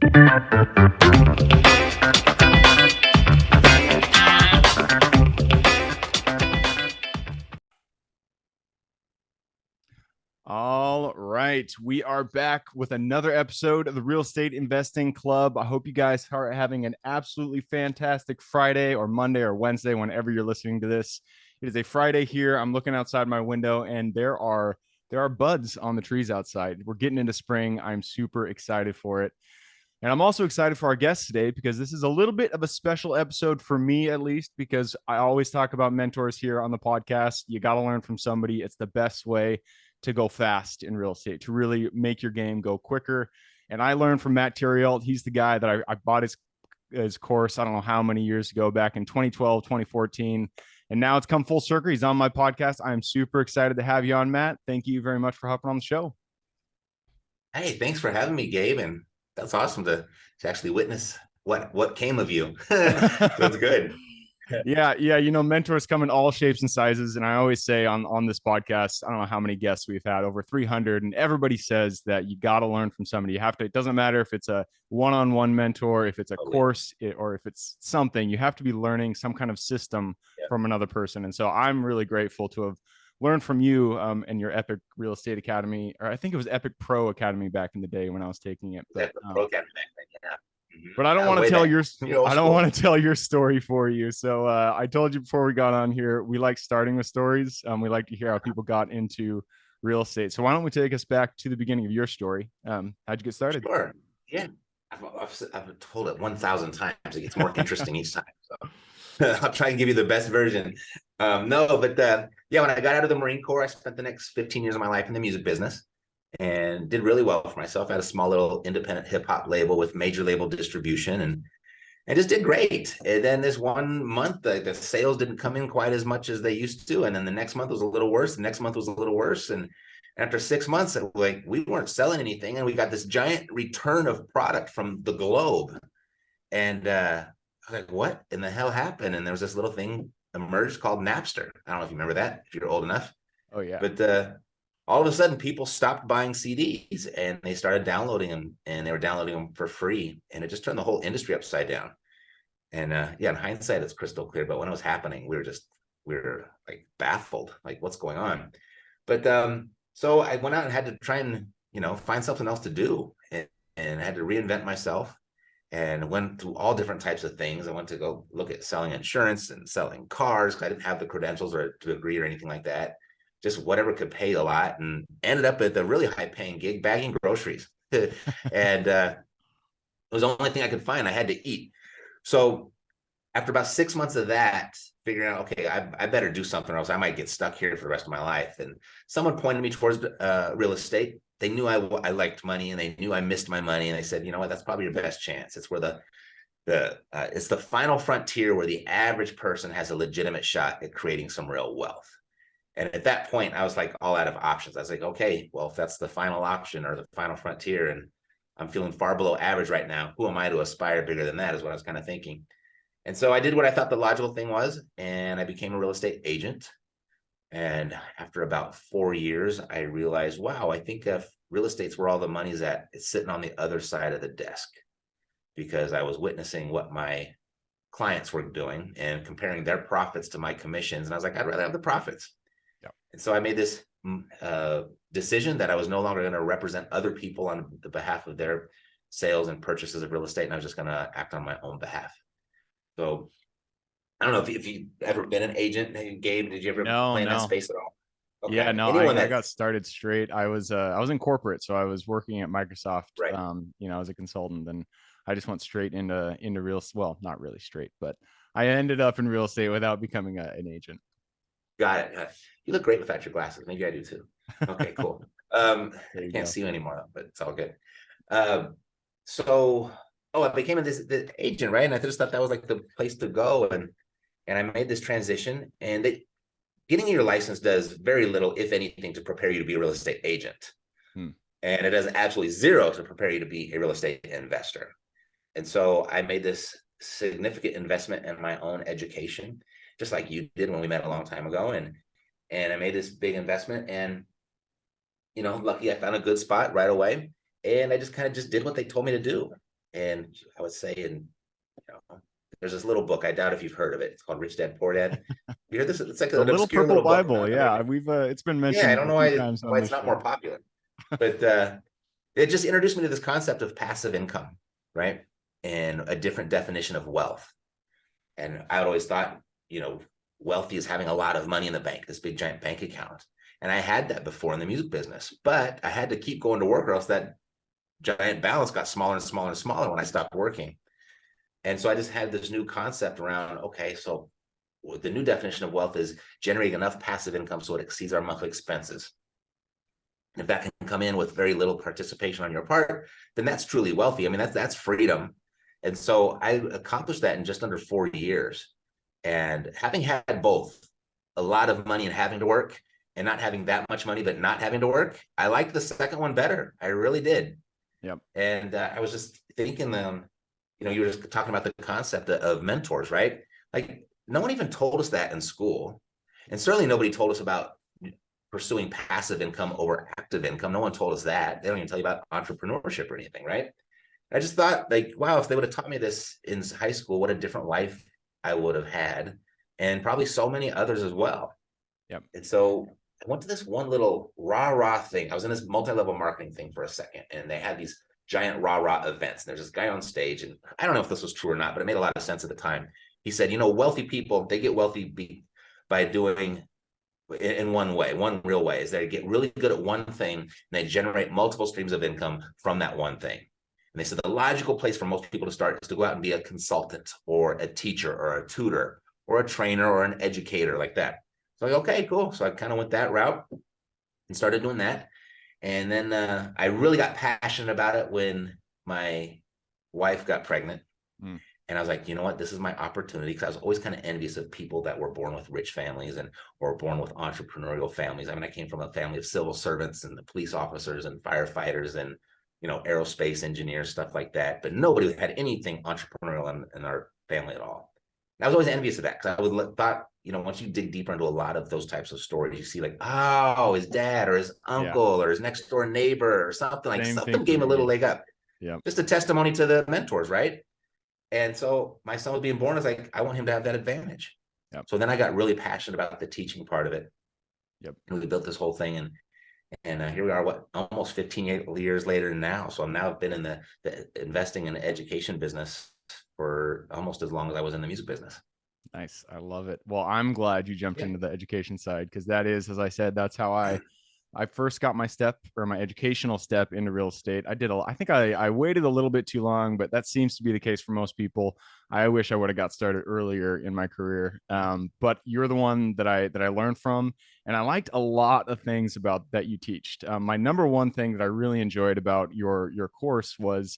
All right, we are back with another episode of the Real Estate Investing Club. I hope you guys are having an absolutely fantastic Friday or Monday or Wednesday, whenever you're listening to this. It is a Friday here. I'm looking outside my window, and there are buds on the trees outside. We're getting into spring. I'm super excited for it. And I'm also excited for our guest today because this is a little bit of a special episode for me, at least, because I always talk about mentors here on the podcast. You got to learn from somebody. It's the best way to go fast in real estate, to really make your game go quicker. And I learned from Matt Theriault. He's the guy that I bought his course, I don't know how many years ago, back in 2012, 2014. And now it's come full circle. He's on my podcast. I'm super excited to have you on, Matt. Thank you very much for hopping on the show. Hey, thanks for having me, Gabe. And that's awesome to actually witness what came of you. That's good. Yeah. Mentors come in all shapes and sizes. And I always say on this podcast, I don't know how many guests we've had, over 300, and everybody says that you got to learn from somebody. You have to, it doesn't matter if it's a one-on-one mentor, if it's a course, or if it's something, you have to be learning some kind of system from another person. And so I'm really grateful to have learned from you and your Epic Real Estate Academy, or I think it was Epic Pro Academy back in the day when I was taking it. But, Pro Academy, yeah. But I don't want to tell want to tell your story for you. So I told you before we got on here, we like starting with stories. We like to hear how people got into real estate. So why don't we take us back to the beginning of your story? How'd you get started? Sure. Yeah, I've told it 1,000 times. It gets more interesting each time. So I'll try and give you the best version. When I got out of the Marine Corps, I spent the next 15 years of my life in the music business. And did really well for myself. I had a small little independent hip hop label with major label distribution, and just did great. And then this one month, the sales didn't come in quite as much as they used to. And then the next month was a little worse. The next month was a little worse. And after 6 months, we weren't selling anything. And we got this giant return of product from the globe. And I was like, what in the hell happened? And there was this little thing emerged called Napster. I don't know if you remember that, if you're old enough. Oh, yeah. But all of a sudden, people stopped buying CDs and they started downloading them, and they were downloading them for free. And it just turned the whole industry upside down. And in hindsight, it's crystal clear. But when it was happening, we were like baffled, like what's going on. But so I went out and had to try and, find something else to do, and had to reinvent myself, and went through all different types of things. I went to go look at selling insurance and selling cars, because I didn't have the credentials or degree or anything like that. Just whatever could pay a lot, and ended up at a really high paying gig bagging groceries. And it was the only thing I could find. I had to eat. So after about 6 months of that, figuring out, okay, I better do something, or else I might get stuck here for the rest of my life. And someone pointed me towards real estate. They knew I liked money, and they knew I missed my money. And they said, you know what, that's probably your best chance. It's where it's the final frontier where the average person has a legitimate shot at creating some real wealth. And at that point, I was like all out of options. I was like, okay, well, if that's the final option or the final frontier, and I'm feeling far below average right now, who am I to aspire bigger than that, is what I was kind of thinking. And so I did what I thought the logical thing was, and I became a real estate agent. And after about 4 years, I realized, wow, I think if real estate's where all the money's at, it's sitting on the other side of the desk, because I was witnessing what my clients were doing and comparing their profits to my commissions. And I was like, I'd rather have the profits. And so I made this decision that I was no longer going to represent other people on the behalf of their sales and purchases of real estate, and I was just going to act on my own behalf. So I don't know if you've ever been an agent. Gabe, did you ever play in that space at all? Okay. Yeah, no, I got started straight. I was in corporate, so I was working at Microsoft, right. As a consultant, and I just went straight into real. Well, not really straight, but I ended up in real estate without becoming an agent. Got it. You look great without your glasses. Maybe I do too. Okay, cool. I can't see you anymore, but it's all good. I became the agent, right? And I just thought that was like the place to go. And I made this transition, and getting your license does very little, if anything, to prepare you to be a real estate agent. And it does absolutely zero to prepare you to be a real estate investor. And so I made this significant investment in my own education, just like you did when we met a long time ago. And I made this big investment, and, lucky I found a good spot right away. And I just kind of did what they told me to do. And I would say, there's this little book. I doubt if you've heard of it. It's called Rich Dad Poor Dad. You hear this? It's like The an Little obscure Purple little book. Bible. Yeah, we've it's been Yeah, I mentioned don't a know few times on why this it's not more show. popular, but it just introduced me to this concept of passive income, right? And a different definition of wealth. And I had always thought, wealthy is having a lot of money in the bank, this big giant bank account. And I had that before in the music business, but I had to keep going to work or else that giant balance got smaller and smaller and smaller when I stopped working. And so I just had this new concept around, okay, so the new definition of wealth is generating enough passive income so it exceeds our monthly expenses. And if that can come in with very little participation on your part, then that's truly wealthy. I mean, that's freedom. And so I accomplished that in just under 4 years. And having had both a lot of money and having to work, and not having that much money but not having to work, I liked the second one better. I really did. Yep. And I was just thinking, you were just talking about the concept of mentors, right? Like, no one even told us that in school. And certainly nobody told us about pursuing passive income over active income. No one told us that. They don't even tell you about entrepreneurship or anything, right? I just thought, like, wow, if they would have taught me this in high school, what a different life I would have had, and probably so many others as well. Yep. And so I went to this one little rah-rah thing. I was in this multi-level marketing thing for a second, and they had these giant rah-rah events. And there's this guy on stage, and I don't know if this was true or not, but it made a lot of sense at the time. He said, wealthy people, they get wealthy by doing in one way, one real way, is they get really good at one thing and they generate multiple streams of income from that one thing. And they said the logical place for most people to start is to go out and be a consultant or a teacher or a tutor or a trainer or an educator like that. So like, okay, cool. So I kind of went that route and started doing that. And then I really got passionate about it when my wife got pregnant. Mm. And I was like, you know what, this is my opportunity, because I was always kind of envious of people that were born with rich families or born with entrepreneurial families. I mean, I came from a family of civil servants and the police officers and firefighters and, aerospace engineers, stuff like that. But nobody had anything entrepreneurial in our family at all. And I was always envious of that, because I would thought, once you dig deeper into a lot of those types of stories, you see like, oh, his dad or his uncle or his next door neighbor or something, like something gave him a little leg up. Yeah. Just a testimony to the mentors, right? And so my son was being born. I was like, I want him to have that advantage. Yep. So then I got really passionate about the teaching part of it. Yep. And we built this whole thing, and here we are, almost 15 years later now. So I'm now been in the investing in the education business for almost as long as I was in the music business. Nice. I love it. Well, I'm glad you jumped into the education side, because that is, as I said, that's how I first got my educational step into real estate. I think I waited a little bit too long, but that seems to be the case for most people. I wish I would have got started earlier in my career. But you're the one that I learned from, and I liked a lot of things about that you teach. My number one thing that I really enjoyed about your course was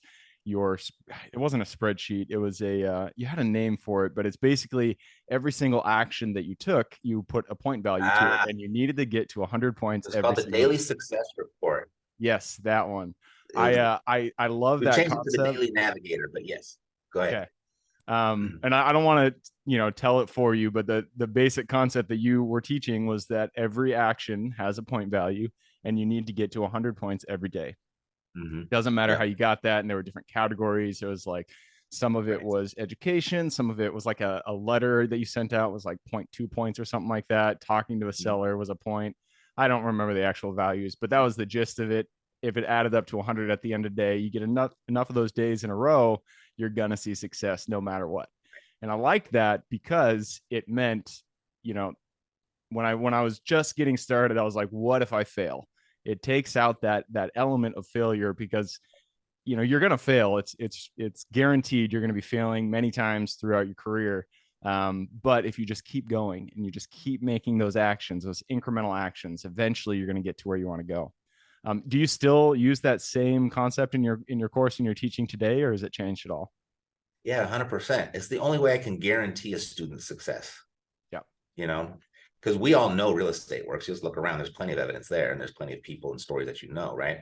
it wasn't a spreadsheet. It was you had a name for it, but it's basically every single action that you took, you put a point value to it, and you needed to get to 100 points. It's called the Daily Success Report. Yes, that one. I love that changed concept. It to the Daily Navigator, but yes, go ahead. Okay. And I don't want to, tell it for you, but the basic concept that you were teaching was that every action has a point value, and you need to get to 100 points every day. Mm-hmm. Doesn't matter how you got that. And there were different categories. It was like, some of it was education. Some of it was like a letter that you sent out was like 0.2 points or something like that. Talking to a seller was a point. I don't remember the actual values, but that was the gist of it. If it added up to 100 at the end of the day, you get enough of those days in a row, you're going to see success no matter what. And I like that, because it meant, when I was just getting started, I was like, what if I fail? It takes out that element of failure, because you're going to fail. It's guaranteed. You're going to be failing many times throughout your career. But if you just keep going and you just keep making those actions, those incremental actions, eventually you're going to get to where you want to go. Do you still use that same concept in your course and your teaching today, or has it changed at all? Yeah, 100%. It's the only way I can guarantee a student's success. Yeah. Because we all know real estate works. You just look around, there's plenty of evidence there, and there's plenty of people and stories that right?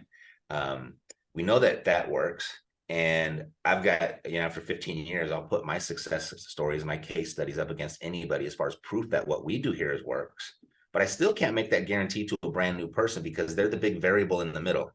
We know that works. And I've got, after 15 years, I'll put my success stories, my case studies up against anybody as far as proof that what we do here works. But I still can't make that guarantee to a brand new person, because they're the big variable in the middle.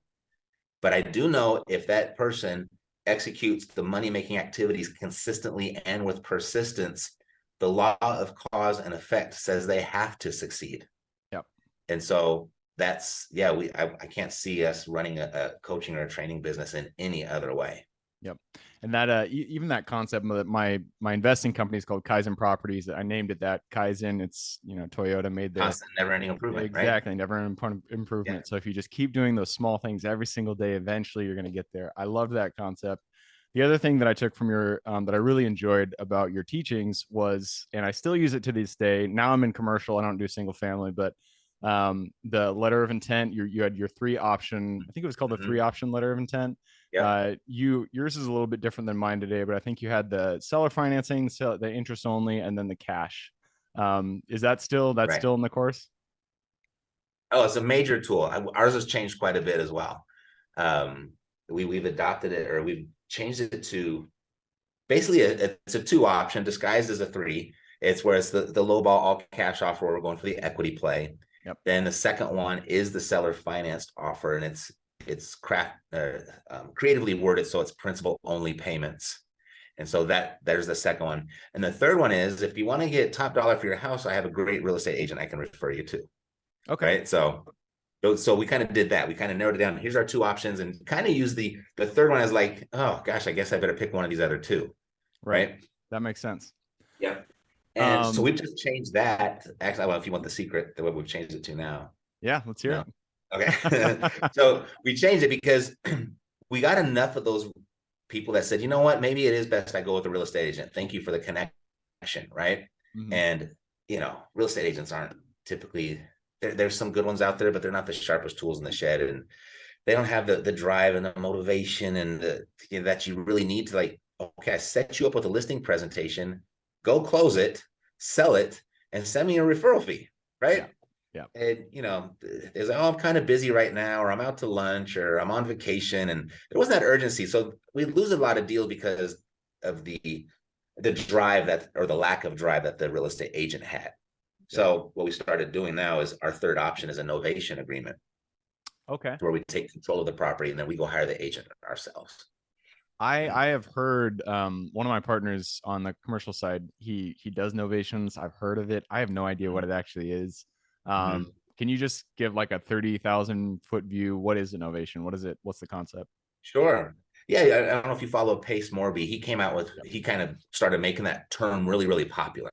But I do know if that person executes the money-making activities consistently and with persistence, the law of cause and effect says they have to succeed. Yep. And so that's, yeah, I can't see us running a coaching or a training business in any other way. Yep. And that even that concept, my investing company is called Kaizen Properties. I named it that. Kaizen, it's, Toyota made the Constant, never-ending improvement, exactly, right? never-ending improvement. Yeah. So if you just keep doing those small things every single day, eventually you're going to get there. I love that concept. The other thing that I took from your that I really enjoyed about your teachings was, and I still use it to this day. Now I'm in commercial. I don't do single family, but the letter of intent. You had your three option. I think it was called the three option letter of intent. Yeah. Yours is a little bit different than mine today, but I think you had the seller financing, the interest only, and then the cash. Is that still Right. still in the course? Oh, it's a major tool. Ours has changed quite a bit as well. We've adopted it, or we've changed it to basically it's a 2 option disguised as a 3. It's where it's the low ball all cash offer where we're going for the equity play. Yep. Then the second one is the seller financed offer, and it's creatively worded so it's principal only payments. And so there's the second one. And the third one is, if you want to get top dollar for your house, I have a great real estate agent I can refer you to. Okay. Right. So we kind of did that. We kind of narrowed it down. Here's our 2 options, and kind of use the third one as like, oh gosh, I guess I better pick one of these other 2. Right. That makes sense. Yeah. And so we've just changed that. Actually, well, if you want the secret, the way we've changed it to now. Yeah, let's hear it. Okay. So we changed it because we got enough of those people that said, you know what, maybe it is best I go with a real estate agent. Thank you for the connection. Right. Mm-hmm. And, real estate agents aren't typically, there's some good ones out there, but they're not the sharpest tools in the shed. And they don't have the drive and the motivation and that you really need to, like, okay, I set you up with a listing presentation, go close it, sell it, and send me a referral fee. Right. Yeah. And, there's like, oh, I'm kind of busy right now, or I'm out to lunch, or I'm on vacation. And there wasn't that urgency. So we lose a lot of deals because of the drive or the lack of drive that the real estate agent had. So what we started doing now is our third option is a novation agreement. Okay. Where we take control of the property and then we go hire the agent ourselves. I have heard one of my partners on the commercial side, he does novations. I've heard of it. I have no idea what it actually is. Can you just give like a 30,000 foot view? What is a novation? What is it? What's the concept? Sure. Yeah, I don't know if you follow Pace Morby. He came out with, he kind of started making that term really, really popular.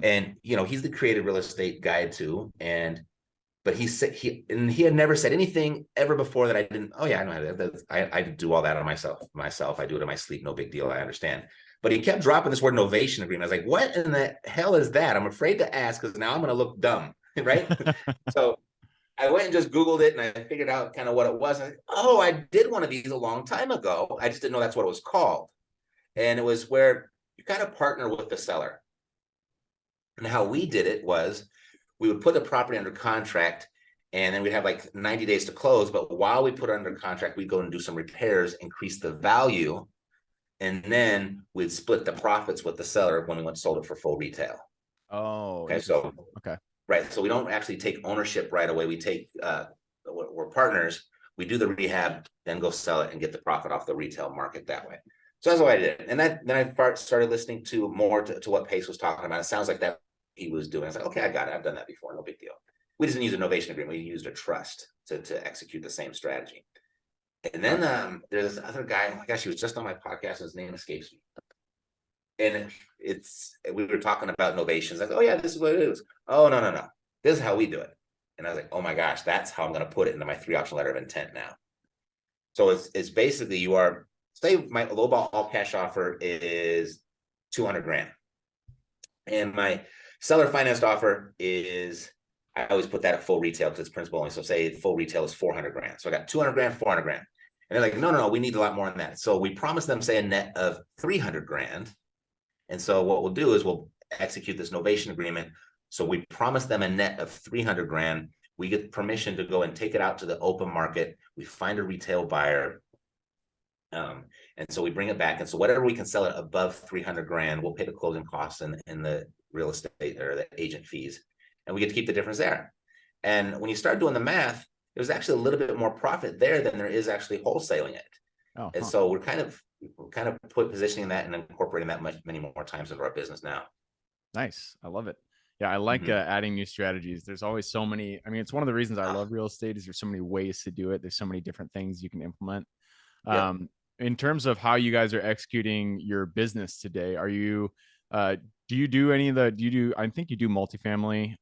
And, he's the creative real estate guy too. But he said he had never said anything ever before that I didn't. Oh yeah, I know that. I do all that on myself. I do it in my sleep. No big deal. I understand. But he kept dropping this word novation agreement. I was like, what in the hell is that? I'm afraid to ask because now I'm going to look dumb. Right. So I went and just Googled it and I figured out kind of what it was. I I did one of these a long time ago. I just didn't know that's what it was called. And it was where you kind of partner with the seller. And how we did it was we would put the property under contract and then we'd have like 90 days to close. But while we put it under contract, we'd go and do some repairs, increase the value. And then we'd split the profits with the seller when we went and sold it for full retail. Oh, okay. So, okay. Right. So we don't actually take ownership right away. We take, we're partners. We do the rehab, then go sell it and get the profit off the retail market that way. So that's what I did. And then I started listening to more to what Pace was talking about. It sounds like that he was doing. I was like, okay, I got it. I've done that before. No big deal. We didn't use a novation agreement. We used a trust to execute the same strategy. And then there's this other guy. Oh my gosh, he was just on my podcast. His name escapes me. And we were talking about novations. I said, oh yeah, this is what it is. Oh, no. This is how we do it. And I was like, oh my gosh, that's how I'm going to put it into my 3 option letter of intent now. So it's basically say my low ball all cash offer is $200,000. And my seller financed offer is, I always put that at full retail because it's principal only. So say full retail is $400,000. So I got $200,000, $400,000. And they're like, no, we need a lot more than that. So we promised them, say, a net of $300,000. And so what we'll do is we'll execute this novation agreement. So we promise them a net of $300,000. We get permission to go and take it out to the open market. We find a retail buyer. And so we bring it back. And so whatever we can sell it above $300,000, we'll pay the closing costs and the real estate or the agent fees. And we get to keep the difference there. And when you start doing the math, there's actually a little bit more profit there than there is actually wholesaling it. And so we're kind of, we're kind of positioning that and incorporating that many more times into our business now. Nice. I love it. Yeah, I like adding new strategies. There's always so many. I mean, it's one of the reasons I love real estate is there's so many ways to do it. There's so many different things you can implement. Yep. In terms of how you guys are executing your business today, are you do you do any of the do you do I think you do multifamily?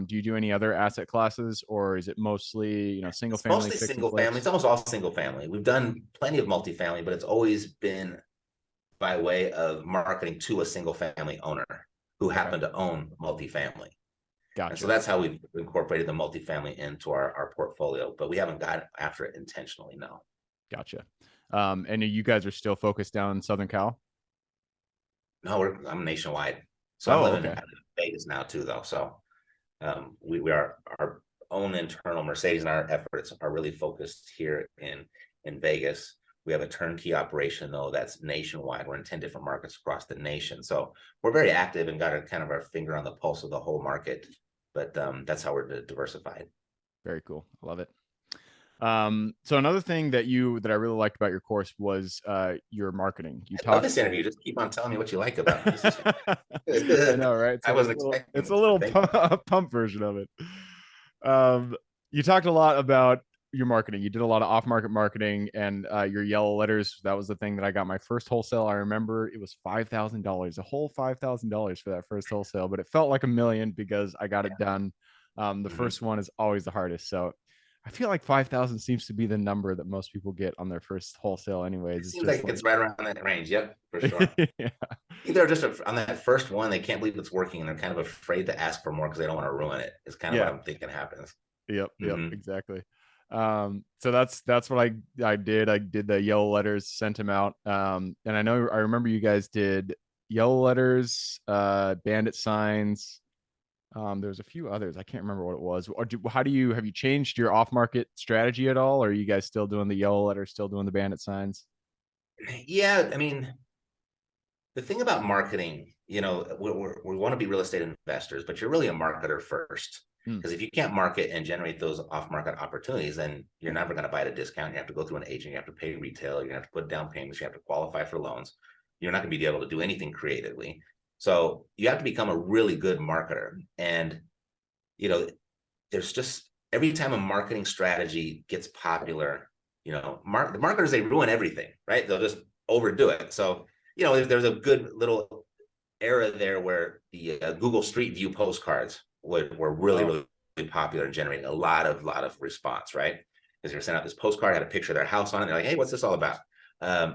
Do you do any other asset classes, or is it mostly, single It's family mostly fix and single family. It's flips? almost all single family. We've done plenty of multifamily, but it's always been by way of marketing to a single family owner who Okay, happened to own multifamily. And so gotcha. that's how we've incorporated the multifamily into our portfolio, but we haven't got after it intentionally, no. Gotcha. And you guys are still focused down in Southern Cal? No, I'm nationwide. So I'm Oh, living in okay. Vegas now too, though. So we are our own internal Mercedes and our efforts are really focused here in Vegas. We have a turnkey operation though that's nationwide. We're in 10 different markets across the nation. So we're very active and got kind of our finger on the pulse of the whole market. But that's how we're diversified. Very cool. I love it. So another thing that I really liked about your course was your marketing. You I love talked. this interview. Just keep on telling me what you like about it. This is I know, right? I wasn't It's expecting a this, but little thank you. pump version of it. You talked a lot about your marketing. You did a lot of off-market marketing, and your yellow letters. That was the thing that I got my first wholesale. I remember it was $5,000, a whole $5,000 for that first wholesale, but it felt like a million because I got it done. The Mhm. first one is always the hardest. So I feel like 5,000 seems to be the number that most people get on their first wholesale anyways. It It's seems just like like, it's right around that range. Yep, for sure. yeah, Either just on that first one, they can't believe it's working and they're kind of afraid to ask for more because they don't want to ruin it. It's kind of what yeah, I'm thinking happens. yep, Hmm. exactly. So that's what I did. I did the yellow letters, sent them out. And I remember you guys did yellow letters, bandit signs. There's a few others. I can't remember what it was. How do you have you changed your off market strategy at all? Or are you guys still doing the yellow letters, still doing the bandit signs? Yeah, I mean, the thing about marketing, we want to be real estate investors, but you're really a marketer first. Hmm. Because if you can't market and generate those off-market opportunities, then you're never going to buy at a discount. You have to go through an agent, you have to pay retail, you're going to have to put down payments, you have to qualify for loans. You're not going to be able to do anything creatively. So you have to become a really good marketer. And you know, there's just every time a marketing strategy gets popular, the marketers, they ruin everything, right? They'll just overdo it. So, there's a good little era there where the Google Street View postcards were really, Oh, really popular and generating a lot of response, right? Because they're sending out this postcard, had a picture of their house on it. They're like, hey, what's this all about?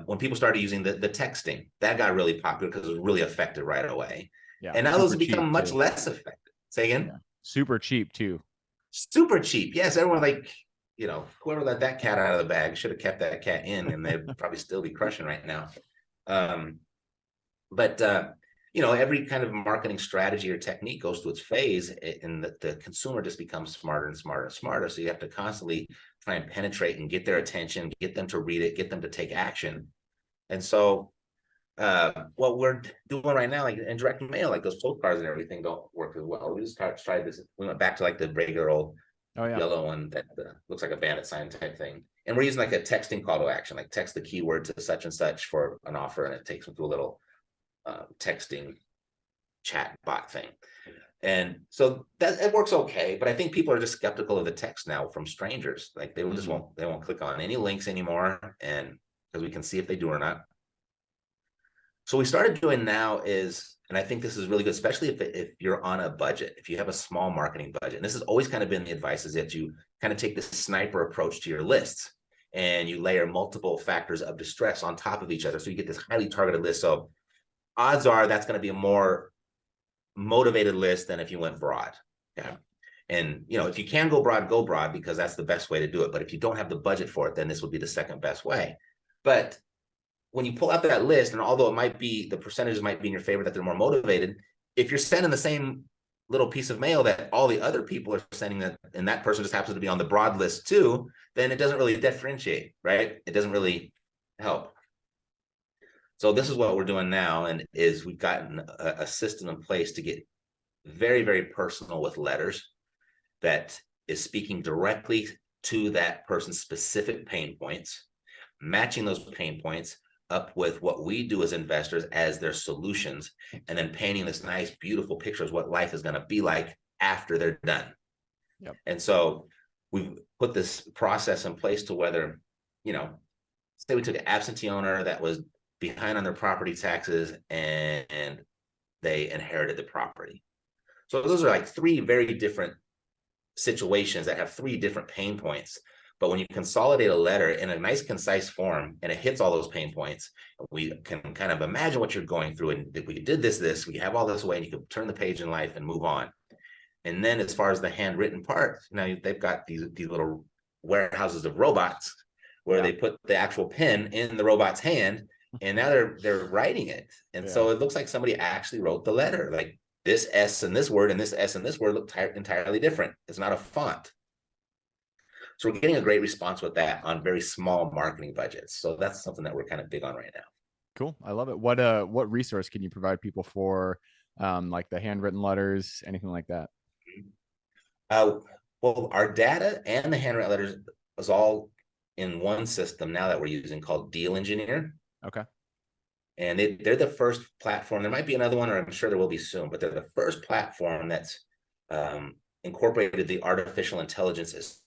When people started using the texting, that got really popular because it was really effective right away. yeah, And now those super have cheap become much too. less effective. Say again? Yeah, super cheap too. Super cheap. Yes, everyone like, whoever let that cat out of the bag should have kept that cat in, and they'd probably still be crushing right now. Um, but every kind of marketing strategy or technique goes through its phase, and the consumer just becomes smarter and smarter and smarter. So you have to constantly try and penetrate and get their attention, get them to read it, get them to take action. And so what we're doing right now, like in direct mail, like those postcards and everything don't work as well. We just tried this. We went back to like the regular old Oh yeah. yellow one that looks like a bandit sign type thing. And we're using like a texting call to action, like text the keyword to such and such for an offer, and it takes them to a little texting chat bot thing. And so that it works okay, but I think people are just skeptical of the text now from strangers. Like Hmm. they won't click on any links anymore, and because we can see if they do or not. So we started doing now is, and I think this is really good, especially if you're on a budget, if you have a small marketing budget. And this has always kind of been the advice is that you kind of take this sniper approach to your lists and you layer multiple factors of distress on top of each other. So you get this highly targeted list. So odds are that's going to be a more motivated list than if you went broad. Yeah. And if you can go broad because that's the best way to do it. But if you don't have the budget for it, then this would be the second best way. But when you pull out that list, and although it might be the percentages might be in your favor that they're more motivated, if you're sending the same little piece of mail that all the other people are sending, that and that person just happens to be on the broad list too, then it doesn't really differentiate, right? It doesn't really help. So this is what we're doing now, and is we've gotten a system in place to get very, very personal with letters that is speaking directly to that person's specific pain points, matching those pain points up with what we do as investors as their solutions, and then painting this nice, beautiful picture of what life is going to be like after they're done. Yep. And so we've put this process in place to whether, say we took an absentee owner that was behind on their property taxes and they inherited the property. So those are like three very different situations that have three different pain points. But when you consolidate a letter in a nice, concise form and it hits all those pain points, we can kind of imagine what you're going through. And we did this, we have all this way, and you can turn the page in life and move on. And then as far as the handwritten part, now they've got these little warehouses of robots where they put the actual pen in the robot's hand, and now they're writing it. And so it looks like somebody actually wrote the letter. Like this S and this word and this S and this word look entirely different. It's not a font. So we're getting a great response with that on very small marketing budgets. So that's something that we're kind of big on right now. Cool. I love it. What resource can you provide people for, like the handwritten letters, anything like that? Well, our data and the handwritten letters is all in one system now that we're using called Deal Engineer. Okay. And they're the first platform. There might be another one, or I'm sure there will be soon, but they're the first platform that's incorporated the artificial intelligence as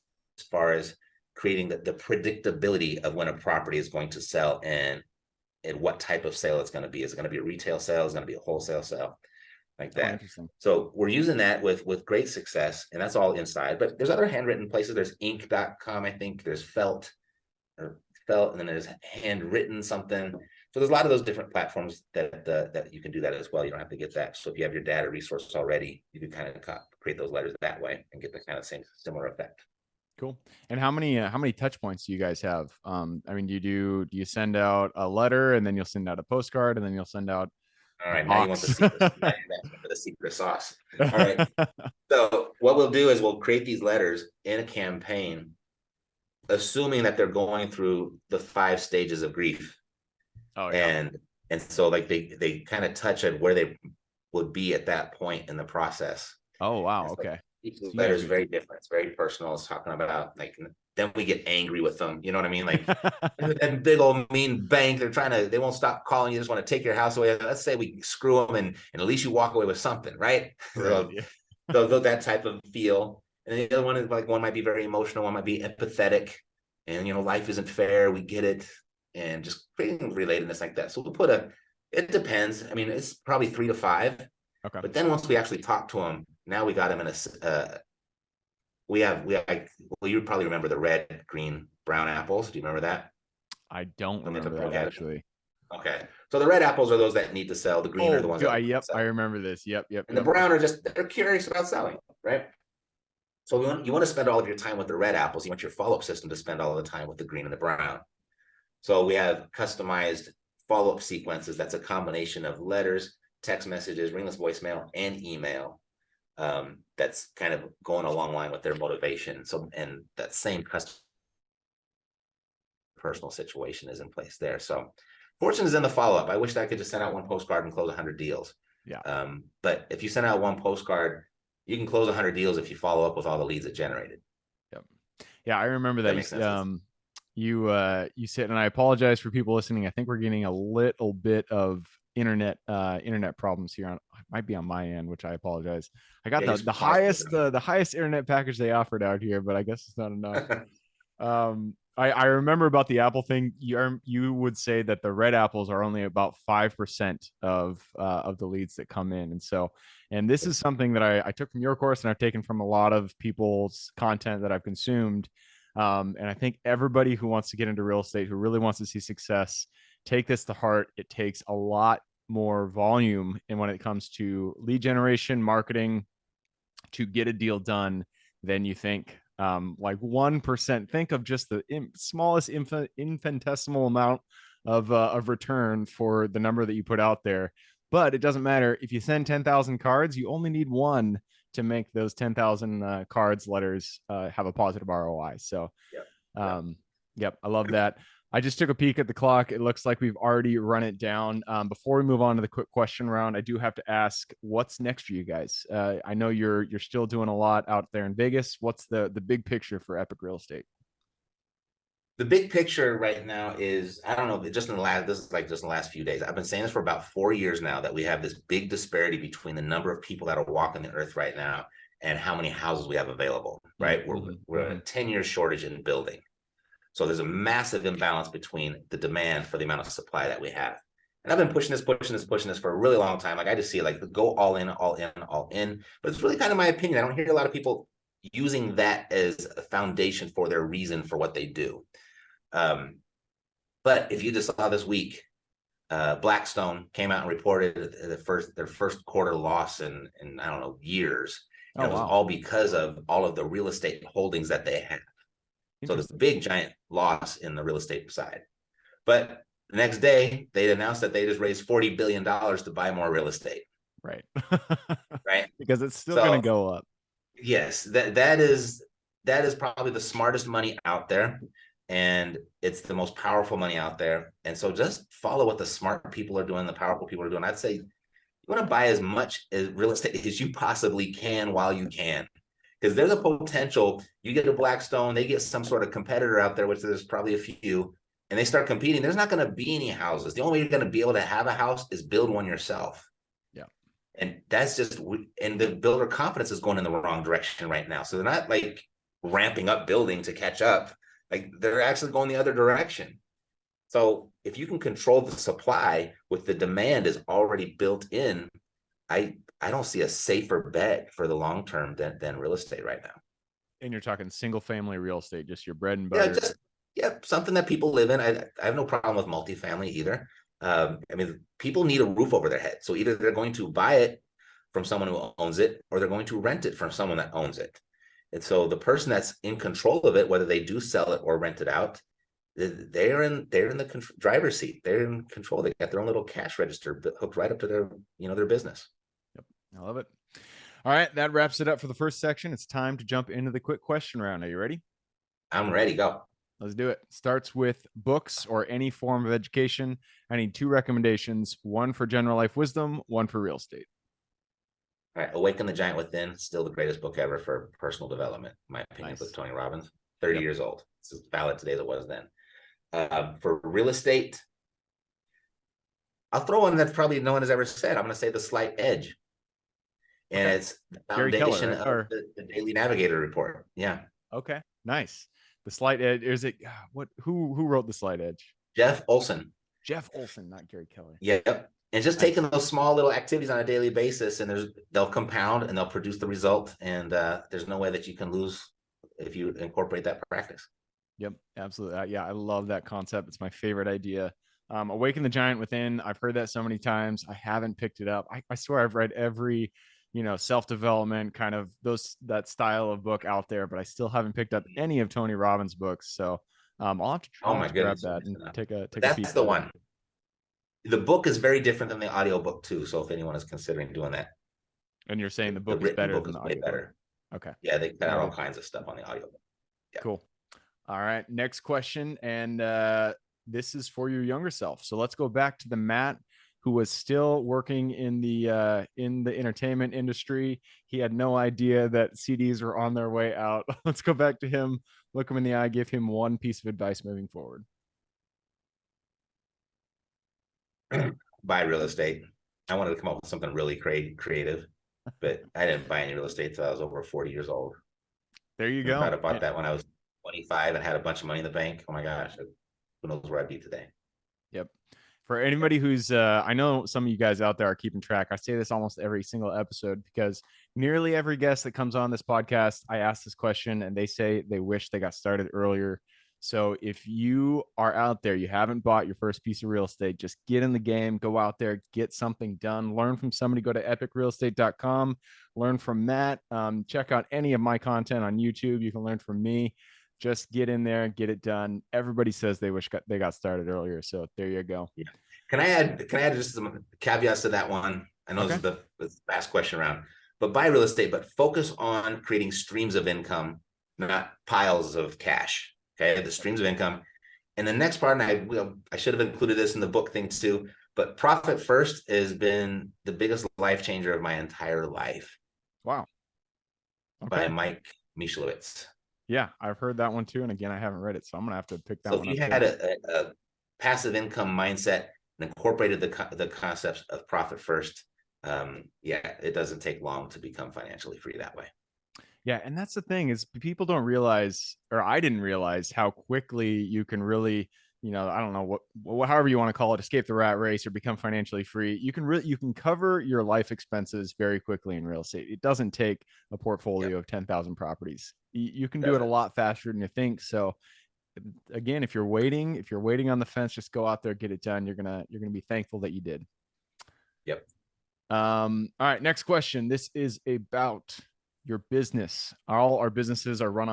far as creating the predictability of when a property is going to sell and what type of sale it's going to be. Is it going to be a retail sale? Is it going to be a wholesale sale? Like that. Interesting. So we're using that with great success, and that's all inside. But there's other handwritten places. There's ink.com, I think. There's Felt, and then there's Handwritten something. So there's a lot of those different platforms that you can do that as well. You don't have to get that. So if you have your data resources already, you can kind of create those letters that way and get the kind of same similar effect. Cool. And how many touch points do you guys have? I mean, do you send out a letter and then you'll send out a postcard and then you'll send out all right, now you want the secret, the secret sauce. All right. So what we'll do is we'll create these letters in a campaign, assuming that they're going through the 5 stages of grief. Oh, yeah. And so like they kind of touch at where they would be at that point in the process. Oh, wow. So okay. each letter is very different. It's very personal. It's talking about like, then we get angry with them. You know what I mean? Like that big old mean bank, they won't stop calling you, just want to take your house away. Let's say we screw them and at least you walk away with something, right? Right, yeah. So that type of feel. And the other one is like, one might be very emotional, one might be empathetic. And, life isn't fair. We get it. And just creating relatedness like that. So we'll it depends. I mean, it's probably 3 to 5. Okay. But then once we actually talk to them, now we got them in you probably remember the red, green, brown apples. Do you remember that? I don't remember that actually. Okay. So the red apples are those that need to sell. The green are the ones that yep, I remember this. Yep. And the brown are they're curious about selling, right? So you want to spend all of your time with the red apples. You want your follow-up system to spend all of the time with the green and the brown. So we have customized follow-up sequences. That's a combination of letters, text messages, ringless voicemail, and email. That's kind of going along line with their motivation. So, and that same personal situation is in place there. So fortune is in the follow-up. I wish that I could just send out one postcard and close 100 deals. Yeah. But if you send out one postcard, you can close 100 deals if you follow up with all the leads it generated. Yep. Yeah, I remember that. You said, and I apologize for people listening. I think we're getting a little bit of internet problems here. It might be on my end, which I apologize. I got the highest internet package they offered out here, but I guess it's not enough. I remember about the Apple thing. You would say that the red apples are only about 5% of the leads that come in, and this is something that I took from your course and I've taken from a lot of people's content that I've consumed. And I think everybody who wants to get into real estate, who really wants to see success, take this to heart. It takes a lot more volume, and when it comes to lead generation, marketing, to get a deal done than you think. Like 1%. Think of just the smallest infinitesimal amount of return for the number that you put out there. But it doesn't matter if you send 10,000 cards, you only need one to make those 10,000 cards letters have a positive ROI. So, yep, I love that. I just took a peek at the clock. It looks like we've already run it down. Before we move on to the quick question round, I do have to ask, what's next for you guys? I know you're still doing a lot out there in Vegas. What's the big picture for Epic Real Estate? the big picture right now is, I don't know, just in the last, this is like just in the last few days. I've been saying this for about 4 years now, that we have this big disparity between the number of people that are walking the earth right now and how many houses we have available, right? We're in a 10-year shortage in building. So there's a massive imbalance between the demand for the amount of supply that we have. And I've been pushing this for a really long time. Like I just see it, like go all in, all in, all in. But it's really kind of my opinion. I don't hear a lot of people using that as a foundation for their reason for what they do. But if you just saw this week, Blackstone came out and reported their first quarter loss in I don't know, years. And it was all because of all of the real estate holdings that they have. So there's a big giant loss in the real estate side. But the next day, they announced that they just raised $40 billion to buy more real estate. Right. Right. Because it's still going to go up. Yes, that is probably the smartest money out there. And it's the most powerful money out there. And so just follow what the smart people are doing, the powerful people are doing. I'd say you want to buy as much as real estate as you possibly can while you can. Because there's a potential, you get a Blackstone, they get some sort of competitor out there, which there's probably a few, and they start competing. There's not going to be any houses. The only way you're going to be able to have a house is build one yourself. Yeah. And that's just, and the builder confidence is going in the wrong direction right now. So they're not like ramping up building to catch up. Like they're actually going the other direction. So if you can control the supply with the demand is already built in, I don't see a safer bet for the long term than real estate right now. And you're talking single family real estate, just your bread and butter. Yeah, something that people live in. I have no problem with multifamily either. I mean, people need a roof over their head. So either they're going to buy it from someone who owns it, or they're going to rent it from someone that owns it. And so the person that's in control of it, whether they do sell it or rent it out, they're in the driver's seat. They're in control. They got their own little cash register hooked right up to their business. Yep, I love it. All right, that wraps it up for the first section. It's time to jump into the quick question round. Are you ready? I'm ready. Go. Let's do it. Starts with books or any form of education. I need 2 recommendations, one for general life wisdom, one for real estate. All right, Awaken the Giant Within, still the greatest book ever for personal development, in my opinion, Nice. with Tony Robbins. 30 years old. It's as valid today as it was then. For real estate, I'll throw one that probably no one has ever said. I'm going to say The Slight Edge. And it's the foundation of the Daily Navigator report. Yeah. Okay, nice. The Slight Edge, is it who wrote The Slight Edge? Jeff Olson. Jeff Olson, not Gary Keller. Yep. And just taking those small little activities on a daily basis, and they'll compound and they'll produce the result. And there's no way that you can lose if you incorporate that practice. Yep, absolutely. Yeah, I love that concept. It's my favorite idea. Awaken the Giant Within. I've heard that so many times. I haven't picked it up. I swear I've read every, self-development kind of that style of book out there, but I still haven't picked up any of Tony Robbins' books. So I'll have to grab that and take a peek. That's the one. The book is very different than the audiobook too. So if anyone is considering doing that. And you're saying the book is better than the audiobook? Okay. Yeah, they cut out all kinds of stuff on the audiobook. Yeah. Cool. All right, next question. And this is for your younger self. So let's go back to the Matt who was still working in the entertainment industry. He had no idea that CDs were on their way out. Let's go back to him, look him in the eye, give him one piece of advice moving forward. Buy real estate. I wanted to come up with something really creative, but I didn't buy any real estate until I was over 40 years old. There you go. I'd have bought that when I was 25 and had a bunch of money in the bank. Oh my gosh, who knows where I'd be today. Yep. For anybody who's, I know some of you guys out there are keeping track. I say this almost every single episode because nearly every guest that comes on this podcast, I ask this question and they say they wish they got started earlier. So if you are out there, you haven't bought your first piece of real estate, just get in the game, go out there, get something done, learn from somebody, go to epicrealestate.com, learn from Matt, check out any of my content on YouTube. You can learn from me. Just get in there and get it done. Everybody says they wish they got started earlier. So there you go. Yeah. Can I add just some caveats to that one? I know this is the last question round, but buy real estate, but focus on creating streams of income, not piles of cash. Okay. The streams of income. And the next part, and I should have included this in the book thing too, but Profit First has been the biggest life changer of my entire life. Wow. Okay. By Mike Michalowicz. Yeah, I've heard that one too. And again, I haven't read it, so I'm gonna have to pick that So if one you up had too. a passive income mindset and incorporated the concepts of profit first, yeah, it doesn't take long to become financially free that way. Yeah, and that's the thing is people don't realize, or I didn't realize how quickly you can really, I don't know however you want to call it, escape the rat race or become financially free. You can cover your life expenses very quickly in real estate. It doesn't take a Yep, portfolio of 10,000 properties. You can do it a doesn't. lot faster than you think. So again, if you're waiting on the fence, just go out there, get it done. You're gonna be thankful that you did. Yep. All right, next question. This is about your business. All our businesses are run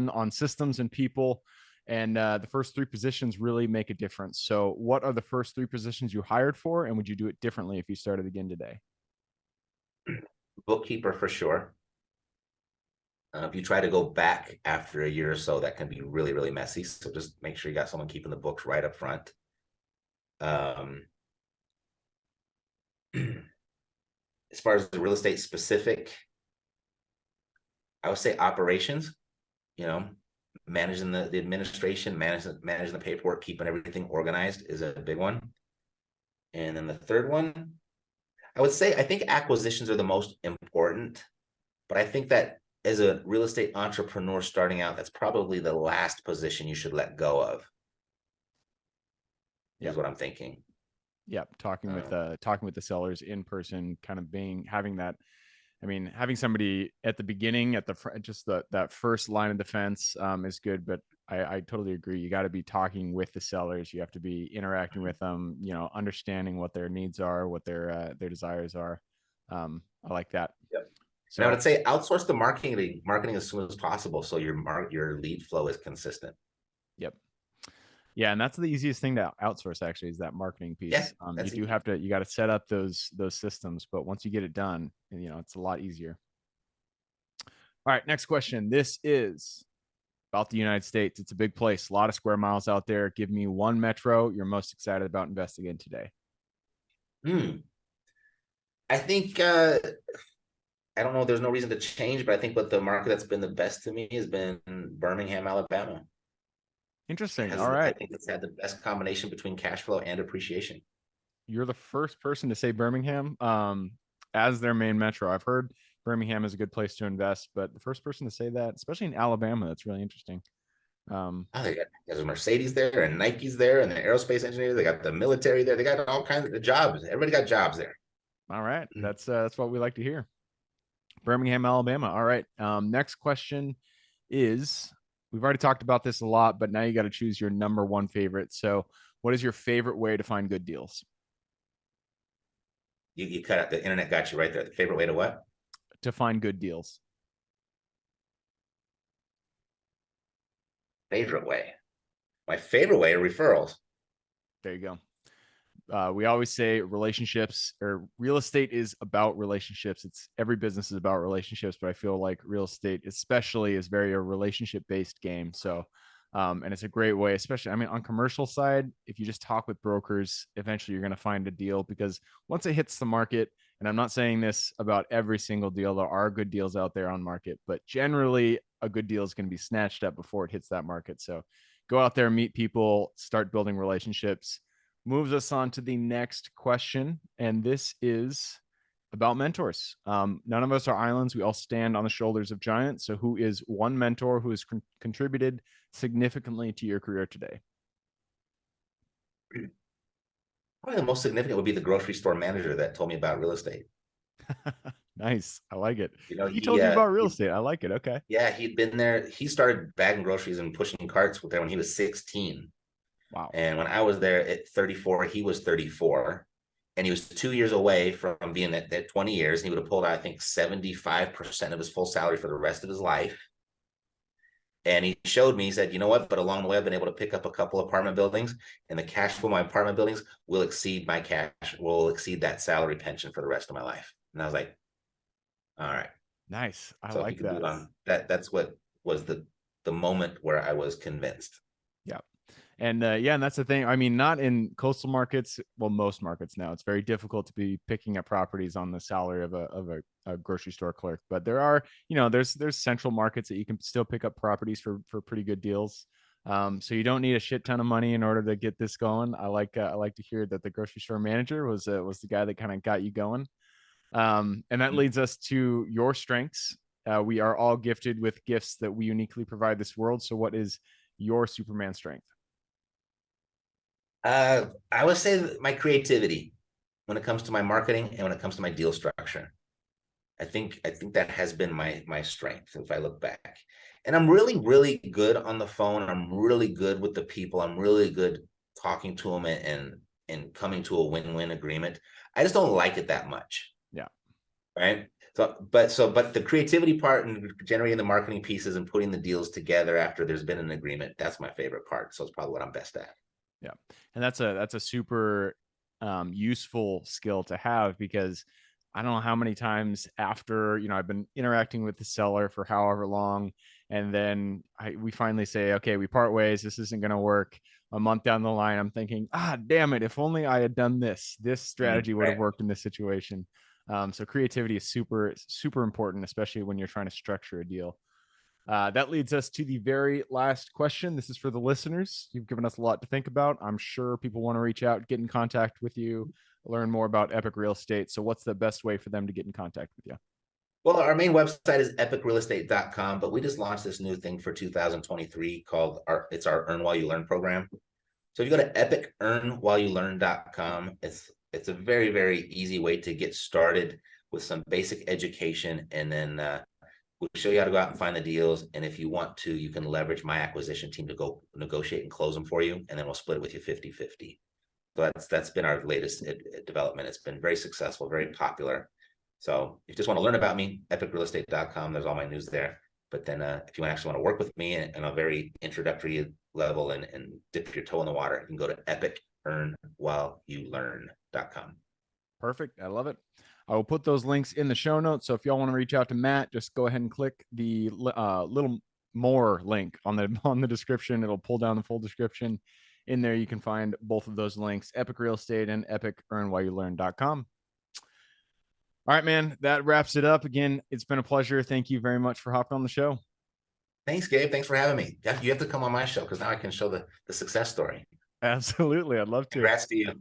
on systems and people, and the first three positions really make a difference. So, what are the first three positions you hired for, and would you do it differently if you started again today? Bookkeeper for sure. If you try to go back after a year or so, that can be really, really messy. So just make sure you got someone keeping the books right up front. Um, as far as the real estate specific, I would say operations, you know, managing the administration, managing the paperwork, keeping everything organized is a big one. And then the third one, I would say I think acquisitions are the most important, but I think that as a real estate entrepreneur starting out, that's probably the last position you should let go of, is Yep. what I'm thinking. Yep. Um, Talking with the sellers in person, kind of having that. I mean, having somebody at the beginning, at the front, just that first line of defense is good. But I totally agree. You got to be talking with the sellers. You have to be interacting with them. Understanding what their needs are, what their desires are. I like that. yep. And I So, would say outsource the marketing as soon as possible, so your lead flow is consistent. yep. Yeah, and that's the easiest thing to outsource. Actually, is that marketing Yeah, piece. You that's do easy. have to. You got to set up those systems, but once you get it done, it's a lot easier. All right, next question. This is about the United States. It's a big place, a lot of square miles out there. Give me one metro you're most excited about investing in today. Hmm. I think I don't know. There's no reason to change, but I think what the market that's been the best to me has been Birmingham, Alabama. Interesting. All Has I right. think it's had the best combination between cash flow and appreciation. You're the first person to say Birmingham as their main metro. I've heard Birmingham is a good place to invest, but the first person to say that, especially in Alabama, that's really interesting. Oh, they got there's a Mercedes there and Nike's there and the aerospace engineers. They got the military there. They got all kinds of jobs. Everybody got jobs there. All right. That's what we like to hear. Birmingham, Alabama. All right. Next question is we've already talked about this a lot, but now you got to choose your number one favorite. So, what is your favorite way to find good deals? You cut out the internet got you right there. The favorite way to what? To find good deals. Favorite way. My favorite way are referrals. There you go. We always say relationships or real estate is about relationships. It's every business is about relationships, but I feel like real estate, especially, is very a relationship based game. So, and it's a great way, especially, I mean, on commercial side, if you just talk with brokers, eventually you're going to find a deal because once it hits the market, and I'm not saying this about every single deal, there are good deals out there on market, but generally a good deal is going to be snatched up before it hits that market. So go out there, meet people, start building relationships. Moves us on to the next question. And this is about mentors. None of us are islands. We all stand on the shoulders of giants. So, who is one mentor who has contributed significantly to your career today? Probably the most significant would be the grocery store manager that told me about real estate. Nice. I like it. You know, He told you about real he estate. I like it. Okay. yeah, he'd been there. He started bagging groceries and pushing carts with there when he was 16. Wow. And when I was there at 34, he was 34. And he was 2 years away from being at 20 years. And he would have pulled out, I think, 75% of his full salary for the rest of his life. And he showed me, he said, you know what? But along the way, I've been able to pick up a couple apartment buildings, and the cash flow of my apartment buildings will exceed that salary pension for the rest of my life. And I was like, all right. Nice. I So if you like could do that. it on that, that's what was the moment where I was convinced. Yeah. And and that's the thing. I mean, not in coastal markets. Well, most markets now, it's very difficult to be picking up properties on the salary of a grocery store clerk. But there are, there's central markets that you can still pick up properties for pretty good deals. So you don't need a shit ton of money in order to get this going. I like to hear that the grocery store manager was the guy that kind of got you going. And that leads us to your strengths. We are all gifted with gifts that we uniquely provide this world. So what is your Superman strength? I would say my creativity when it comes to my marketing and when it comes to my deal structure. I think that has been my strength if I look back. And I'm really, really good on the phone. I'm really good with the people. I'm really good talking to them and coming to a win-win agreement. I just don't like it that much. Yeah. Right. But the creativity part and generating the marketing pieces and putting the deals together after there's been an agreement, that's my favorite part. So it's probably what I'm best at. Yeah. And that's a super useful skill to have, because I don't know how many times after, I've been interacting with the seller for however long, and then we finally say, okay, we part ways. This isn't going to work. A month down the line, I'm thinking, damn it, if only I had done this strategy would have worked in this situation. So creativity is super, super important, especially when you're trying to structure a deal. That leads us to the very last question. This is for the listeners. You've given us a lot to think about. I'm sure people want to reach out, get in contact with you, learn more about Epic Real Estate. So what's the best way for them to get in contact with you? Well, our main website is epicrealestate.com, but we just launched this new thing for 2023 called our Earn While You Learn program. So if you go to epicearnwhileyoulearn.com, it's a very, very easy way to get started with some basic education, and then we'll show you how to go out and find the deals. And if you want to, you can leverage my acquisition team to go negotiate and close them for you, and then we'll split it with you 50-50. So that's been our latest development. It's been very successful, very popular. So if you just want to learn about me, epicrealestate.com, there's all my news there. But then if you actually want to work with me on a very introductory level and dip your toe in the water, you can go to epicearnwhileyoulearn.com. Perfect. I love it. I will put those links in the show notes. So if y'all want to reach out to Matt, just go ahead and click the little more link on the description. It'll pull down the full description. In there, you can find both of those links, Epic Real Estate and epicearnwhileyoulearn.com. All right, man, that wraps it up. Again, it's been a pleasure. Thank you very much for hopping on the show. Thanks, Gabe. Thanks for having me. You have to come on my show because now I can show the success story. Absolutely. I'd love to. Congrats to you.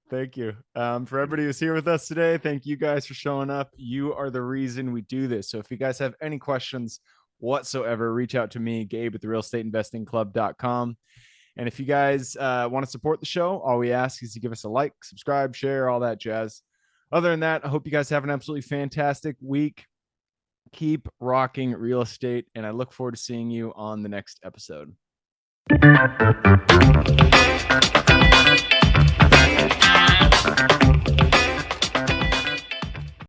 Thank you. For everybody who's here with us today, thank you guys for showing up. You are the reason we do this. So if you guys have any questions whatsoever, reach out to me, Gabe at therealestateinvestingclub.com. And if you guys want to support the show, all we ask is to give us a like, subscribe, share, all that jazz. Other than that, I hope you guys have an absolutely fantastic week. Keep rocking real estate, and I look forward to seeing you on the next episode.